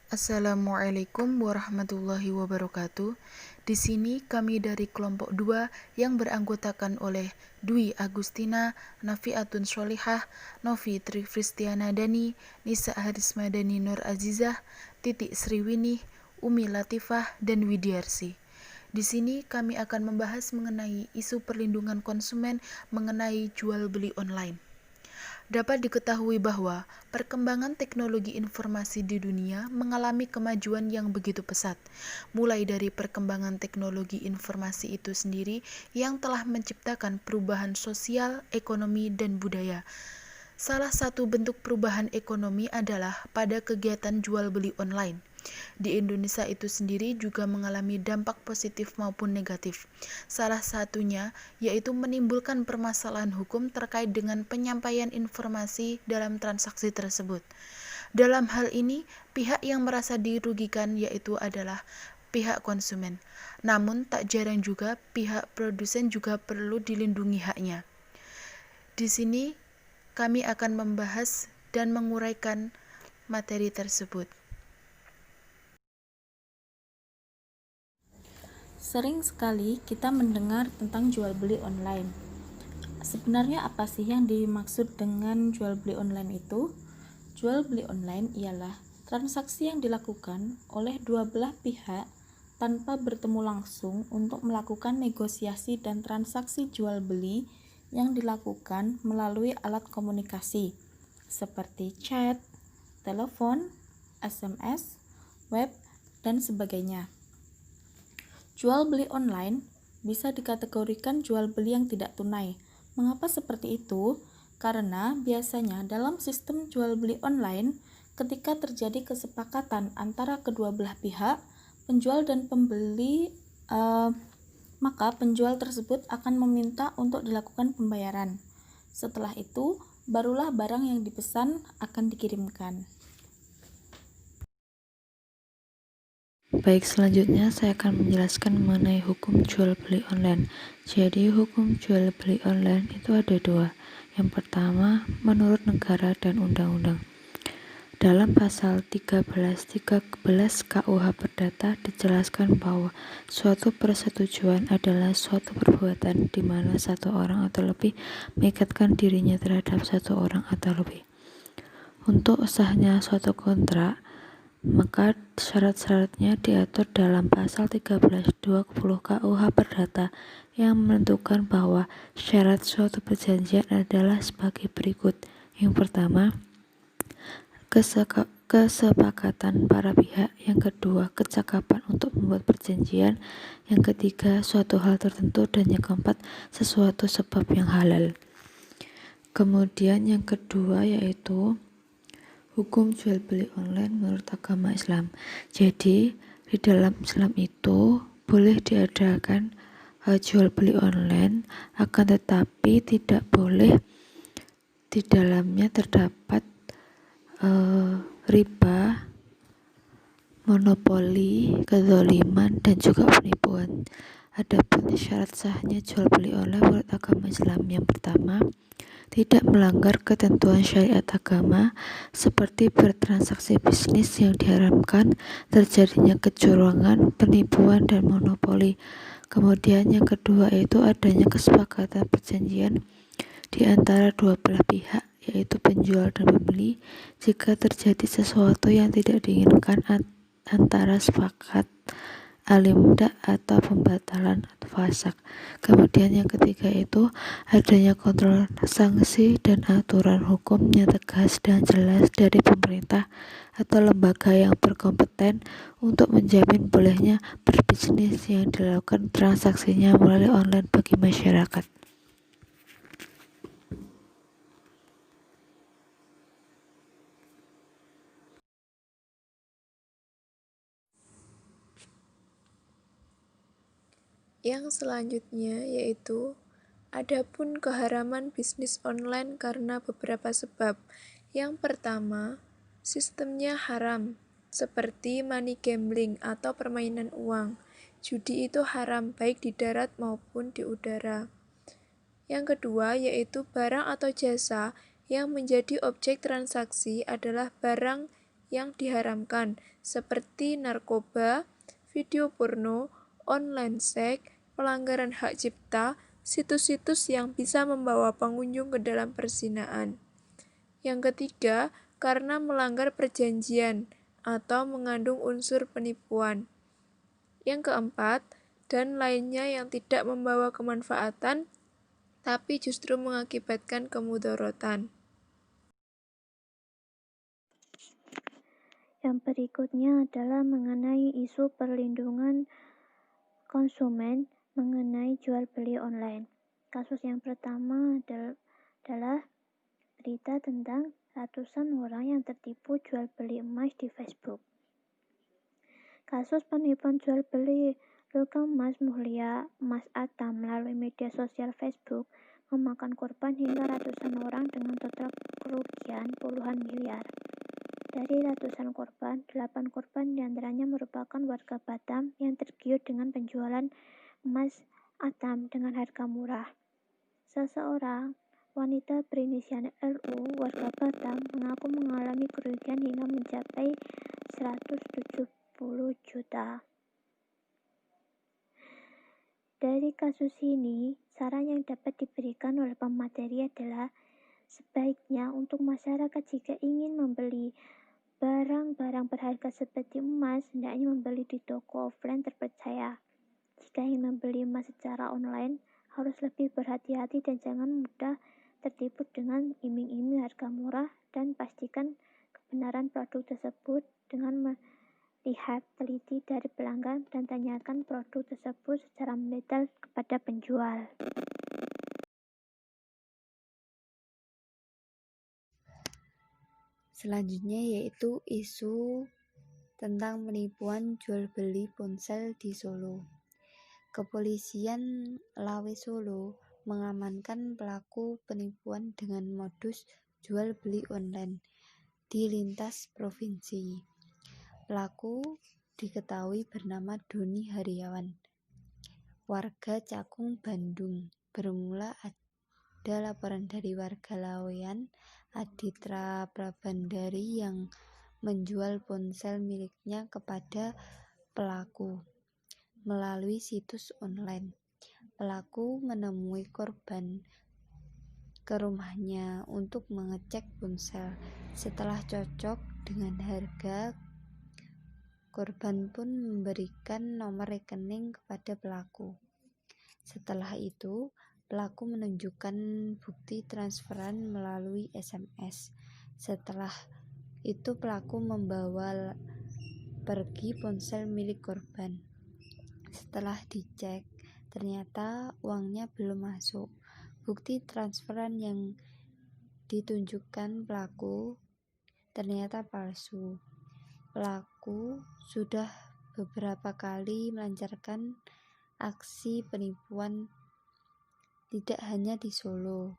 Assalamualaikum warahmatullahi wabarakatuh. Di sini kami dari kelompok 2 yang beranggotakan oleh Dwi Agustina, Nafiatun Sholihah, Novi Trifristiana Dani, Nisa Harismadani Nur Azizah, Titik Sriwinih, Umi Latifah, dan Widiarsi. Di sini kami akan membahas mengenai isu perlindungan konsumen mengenai jual beli online. Dapat diketahui bahwa perkembangan teknologi informasi di dunia mengalami kemajuan yang begitu pesat, mulai dari perkembangan teknologi informasi itu sendiri yang telah menciptakan perubahan sosial, ekonomi, dan budaya. Salah satu bentuk perubahan ekonomi adalah pada kegiatan jual beli online. Di Indonesia itu sendiri juga mengalami dampak positif maupun negatif. Salah satunya yaitu menimbulkan permasalahan hukum terkait dengan penyampaian informasi dalam transaksi tersebut. Dalam hal ini, pihak yang merasa dirugikan yaitu adalah pihak konsumen. Namun tak jarang juga pihak produsen juga perlu dilindungi haknya. Di sini kami akan membahas dan menguraikan materi tersebut. Sering sekali kita mendengar tentang jual beli online. Sebenarnya apa sih yang dimaksud dengan jual beli online itu? Jual beli online ialah transaksi yang dilakukan oleh dua belah pihak tanpa bertemu langsung untuk melakukan negosiasi dan transaksi jual beli yang dilakukan melalui alat komunikasi seperti chat, telepon, SMS, web, dan sebagainya. Jual beli online bisa dikategorikan jual beli yang tidak tunai. Mengapa seperti itu? Karena biasanya dalam sistem jual beli online, ketika terjadi kesepakatan antara kedua belah pihak, penjual dan pembeli, maka penjual tersebut akan meminta untuk dilakukan pembayaran. Setelah itu, barulah barang yang dipesan akan dikirimkan. Baik, selanjutnya saya akan menjelaskan mengenai hukum jual beli online. Jadi, hukum jual beli online itu ada dua. Yang pertama, menurut negara dan undang-undang. Dalam pasal 13 KUH Perdata dijelaskan bahwa suatu persetujuan adalah suatu perbuatan di mana satu orang atau lebih mengikatkan dirinya terhadap satu orang atau lebih. Untuk sahnya suatu kontrak, maka syarat-syaratnya diatur dalam pasal 1320 KUH Perdata yang menentukan bahwa syarat suatu perjanjian adalah sebagai berikut. Yang pertama, kesepakatan para pihak. Yang kedua, kecakapan untuk membuat perjanjian. Yang ketiga, suatu hal tertentu. Dan yang keempat, sesuatu sebab yang halal. Kemudian yang kedua yaitu hukum jual beli online menurut agama Islam. Jadi di dalam Islam itu boleh diadakan jual beli online, akan tetapi tidak boleh di dalamnya terdapat riba, monopoli, kezaliman, dan juga penipuan. Adapun syarat sahnya jual beli online menurut agama Islam, yang pertama, tidak melanggar ketentuan syariat agama seperti bertransaksi bisnis yang diharamkan, terjadinya kecurangan, penipuan, dan monopoli. Kemudian yang kedua yaitu adanya kesepakatan perjanjian di antara dua belah pihak, yaitu penjual dan pembeli. Jika terjadi sesuatu yang tidak diinginkan antara sepakat alimda atau pembatalan atau fasak. Kemudian yang ketiga itu adanya kontrol, sanksi, dan aturan hukum yang tegas dan jelas dari pemerintah atau lembaga yang berkompeten untuk menjamin bolehnya berbisnis yang dilakukan transaksinya melalui online bagi masyarakat. Yang selanjutnya yaitu adapun keharaman bisnis online karena beberapa sebab. Yang pertama, sistemnya haram, seperti money gambling atau permainan uang. Judi itu haram baik di darat maupun di udara. Yang kedua yaitu barang atau jasa yang menjadi objek transaksi adalah barang yang diharamkan, seperti narkoba, video porno, online seks, pelanggaran hak cipta, situs-situs yang bisa membawa pengunjung ke dalam perzinahan. Yang ketiga, karena melanggar perjanjian atau mengandung unsur penipuan. Yang keempat, dan lainnya yang tidak membawa kemanfaatan, tapi justru mengakibatkan kemudaratan. Yang berikutnya adalah mengenai isu perlindungan konsumen mengenai jual beli online. Kasus yang pertama adalah berita tentang ratusan orang yang tertipu jual beli emas di Facebook. Kasus penipuan jual beli logam emas mulia emas Atam melalui media sosial Facebook memakan korban hingga ratusan orang dengan total kerugian puluhan miliar. Dari ratusan korban, 8 korban diantaranya merupakan warga Batam yang tergiur dengan penjualan emas Atam dengan harga murah. Seseorang wanita berinisial LU, warga Batam, mengaku mengalami kerugian hingga mencapai 170 juta. Dari kasus ini, saran yang dapat diberikan oleh pemateri adalah sebaiknya untuk masyarakat jika ingin membeli barang-barang berharga seperti emas, hendaknya membeli di toko offline terpercaya. Jika ingin membeli emas secara online, harus lebih berhati-hati dan jangan mudah tertipu dengan iming-iming harga murah, dan pastikan kebenaran produk tersebut dengan melihat teliti dari pelanggan dan tanyakan produk tersebut secara mendetail kepada penjual. Selanjutnya yaitu isu tentang penipuan jual beli ponsel di Solo. Kepolisian Lawe Solo mengamankan pelaku penipuan dengan modus jual beli online di lintas provinsi. Pelaku diketahui bernama Doni Hariawan, warga Cakung, Bandung. Bermula ada laporan dari warga Lawean, Aditra Prabandari, yang menjual ponsel miliknya kepada pelaku melalui situs online. Pelaku menemui korban ke rumahnya untuk mengecek ponsel. Setelah cocok dengan harga, korban pun memberikan nomor rekening kepada pelaku. Setelah itu, pelaku menunjukkan bukti transferan melalui SMS. Setelah itu, pelaku membawa pergi ponsel milik korban. Setelah dicek, ternyata uangnya belum masuk. Bukti transferan yang ditunjukkan pelaku ternyata palsu. Pelaku sudah beberapa kali melancarkan aksi penipuan tidak hanya di Solo,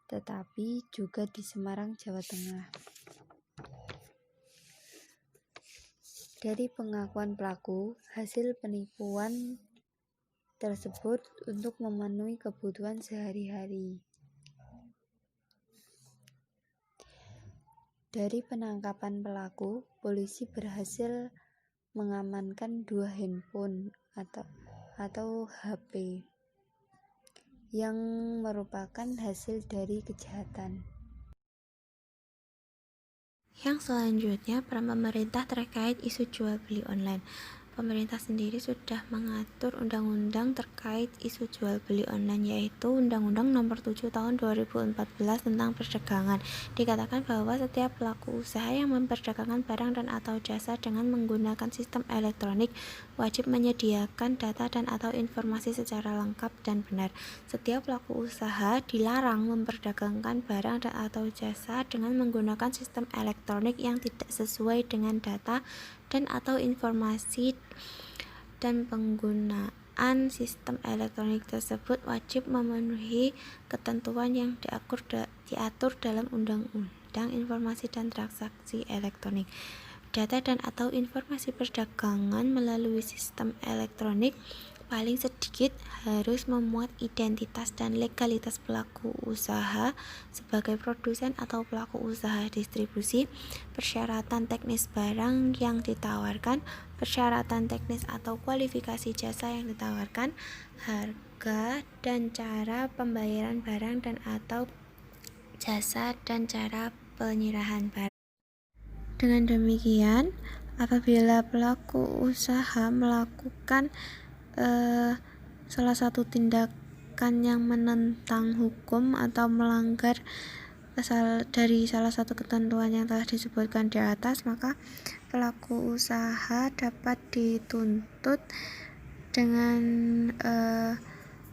tetapi juga di Semarang, Jawa Tengah. Dari pengakuan pelaku, hasil penipuan tersebut untuk memenuhi kebutuhan sehari-hari. Dari penangkapan pelaku, polisi berhasil mengamankan 2 handphone atau HP yang merupakan hasil dari kejahatan. Yang selanjutnya, peran pemerintah terkait isu jual beli online. Pemerintah sendiri sudah mengatur undang-undang terkait isu jual beli online, yaitu Undang-Undang Nomor 7 Tahun 2014 tentang perdagangan. Dikatakan bahwa setiap pelaku usaha yang memperdagangkan barang dan atau jasa dengan menggunakan sistem elektronik wajib menyediakan data dan atau informasi secara lengkap dan benar. Setiap pelaku usaha dilarang memperdagangkan barang dan atau jasa dengan menggunakan sistem elektronik yang tidak sesuai dengan data dan atau informasi, dan penggunaan sistem elektronik tersebut wajib memenuhi ketentuan yang diatur dalam Undang-Undang Informasi dan Transaksi Elektronik. data dan atau informasi perdagangan melalui sistem elektronik paling sedikit harus memuat identitas dan legalitas pelaku usaha sebagai produsen atau pelaku usaha distribusi, persyaratan teknis barang yang ditawarkan, persyaratan teknis atau kualifikasi jasa yang ditawarkan, harga dan cara pembayaran barang dan atau jasa dan cara penyerahan barang. Dengan demikian, apabila pelaku usaha melakukan salah satu tindakan yang menentang hukum atau melanggar dari salah satu ketentuan yang telah disebutkan di atas, maka pelaku usaha dapat dituntut dengan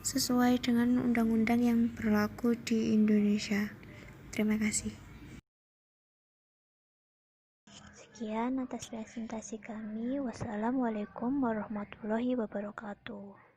sesuai dengan undang-undang yang berlaku di Indonesia. Terima kasih. Sekian atas presentasi kami. Wassalamualaikum warahmatullahi wabarakatuh.